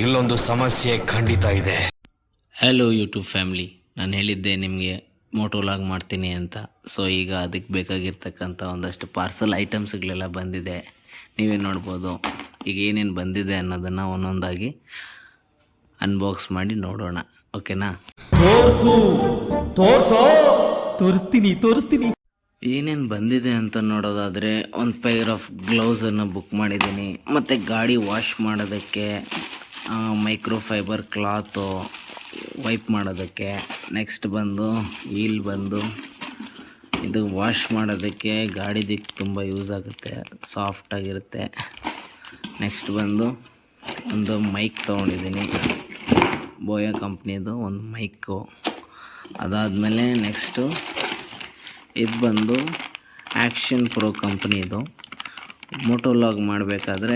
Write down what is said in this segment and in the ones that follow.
ಇಲ್ಲೊಂದು ಸಮಸ್ಯೆ ಖಂಡಿತ ಇದೆ. ಹಲೋ ಯೂಟ್ಯೂಬ್ ಫ್ಯಾಮಿಲಿ, ನಾನು ಹೇಳಿದ್ದೆ ನಿಮಗೆ ಮೋಟೋ ವ್ಲಾಗ್ ಮಾಡ್ತೀನಿ ಅಂತ. ಸೊ ಈಗ ಅದಕ್ಕೆ ಬೇಕಾಗಿರ್ತಕ್ಕಂಥ ಒಂದಷ್ಟು ಪಾರ್ಸಲ್ ಐಟಮ್ಸ್ಗಳೆಲ್ಲ ಬಂದಿದೆ. ನೀವೇ ನೋಡ್ಬೋದು. ಈಗ ಏನೇನು ಬಂದಿದೆ ಅನ್ನೋದನ್ನು ಒಂದೊಂದಾಗಿ ಅನ್ಬಾಕ್ಸ್ ಮಾಡಿ ನೋಡೋಣ. ಓಕೆನಾ? ತೋರಿಸ್ತೀನಿ. ಏನೇನು ಬಂದಿದೆ ಅಂತ ನೋಡೋದಾದರೆ, ಒಂದು ಪೇರ್ ಆಫ್ ಗ್ಲೌಸನ್ನು ಬುಕ್ ಮಾಡಿದ್ದೀನಿ. ಮತ್ತು ಗಾಡಿ ವಾಶ್ ಮಾಡೋದಕ್ಕೆ ಮೈಕ್ರೋಫೈಬರ್ ಕ್ಲಾತು ವೈಪ್ ಮಾಡೋದಕ್ಕೆ. ನೆಕ್ಸ್ಟ್ ಬಂದು ವೀಲ್ ಬಂದು ಇದು ವಾಶ್ ಮಾಡೋದಕ್ಕೆ ಗಾಡಿದಕ್ಕೆ ತುಂಬ ಯೂಸ್ ಆಗುತ್ತೆ, ಸಾಫ್ಟಾಗಿರುತ್ತೆ. ನೆಕ್ಸ್ಟ್ ಬಂದು ಒಂದು ಮೈಕ್ ತೊಗೊಂಡಿದ್ದೀನಿ, ಬೋಯೋ ಕಂಪ್ನಿದು ಒಂದು ಮೈಕು. ಅದಾದಮೇಲೆ ನೆಕ್ಸ್ಟು ಇದು ಬಂದು ಆ್ಯಕ್ಷನ್ ಪ್ರೋ ಕಂಪ್ನಿದು. ಮೋಟೋ ವ್ಲಾಗ್ ಮಾಡಬೇಕಾದ್ರೆ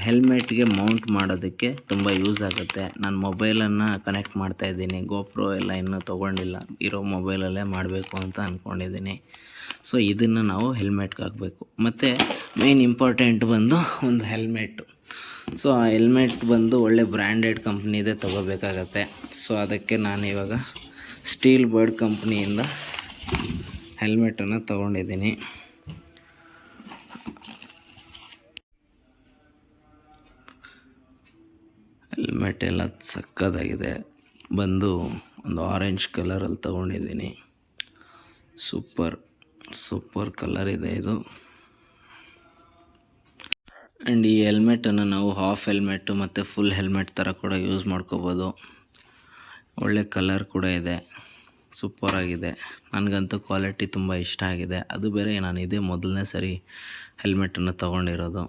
ಹೆಲ್ಮೆಟ್ಗೆ ಮೌಂಟ್ ಮಾಡೋದಕ್ಕೆ ತುಂಬ ಯೂಸ್ ಆಗುತ್ತೆ. ನಾನು ಮೊಬೈಲನ್ನು ಕನೆಕ್ಟ್ ಮಾಡ್ತಾಯಿದ್ದೀನಿ, ಗೋಪ್ರೋ ಎಲ್ಲ ಇನ್ನೂ ತೊಗೊಂಡಿಲ್ಲ, ಇರೋ ಮೊಬೈಲಲ್ಲೇ ಮಾಡಬೇಕು ಅಂತ ಅಂದ್ಕೊಂಡಿದ್ದೀನಿ. ಸೊ ಇದನ್ನು ನಾವು ಹೆಲ್ಮೆಟ್ಗೆ ಹಾಕಬೇಕು. ಮತ್ತು ಮೇನ್ ಇಂಪಾರ್ಟೆಂಟ್ ಬಂದು ಒಂದು ಹೆಲ್ಮೆಟ್ಟು. ಸೊ ಆ ಹೆಲ್ಮೆಟ್ ಬಂದು ಒಳ್ಳೆ ಬ್ರ್ಯಾಂಡೆಡ್ ಕಂಪ್ನಿದೇ ತೊಗೋಬೇಕಾಗತ್ತೆ. ಸೊ ಅದಕ್ಕೆ ನಾನು ಇವಾಗ ಸ್ಟೀಲ್ ಬರ್ಡ್ ಕಂಪ್ನಿಯಿಂದ ಹೆಲ್ಮೆಟನ್ನು ತೊಗೊಂಡಿದ್ದೀನಿ. ಹೆಲ್ಮೆಟ್ ಎಲ್ಲ ಸಕ್ಕತ್ತಾಗಿದೆ. ಬಂದು ಒಂದು ಆರೆಂಜ್ ಕಲರಲ್ಲಿ ತೊಗೊಂಡಿದ್ದೀನಿ. ಸೂಪರ್ ಕಲರ್ ಇದೆ ಇದು. ಆ್ಯಂಡ್ ಈ ಹೆಲ್ಮೆಟನ್ನು ನಾವು ಹಾಫ್ ಹೆಲ್ಮೆಟ್ಟು ಮತ್ತು ಫುಲ್ ಹೆಲ್ಮೆಟ್ ಥರ ಕೂಡ ಯೂಸ್ ಮಾಡ್ಕೋಬೋದು. ಒಳ್ಳೆ ಕಲರ್ ಕೂಡ ಇದೆ, ಸೂಪರಾಗಿದೆ. ನನಗಂತೂ ಕ್ವಾಲಿಟಿ ತುಂಬ ಇಷ್ಟ ಆಗಿದೆ. ಅದು ಬೇರೆ ನಾನು ಇದೇ ಮೊದಲನೇ ಸರಿ ಹೆಲ್ಮೆಟನ್ನು ತೊಗೊಂಡಿರೋದು.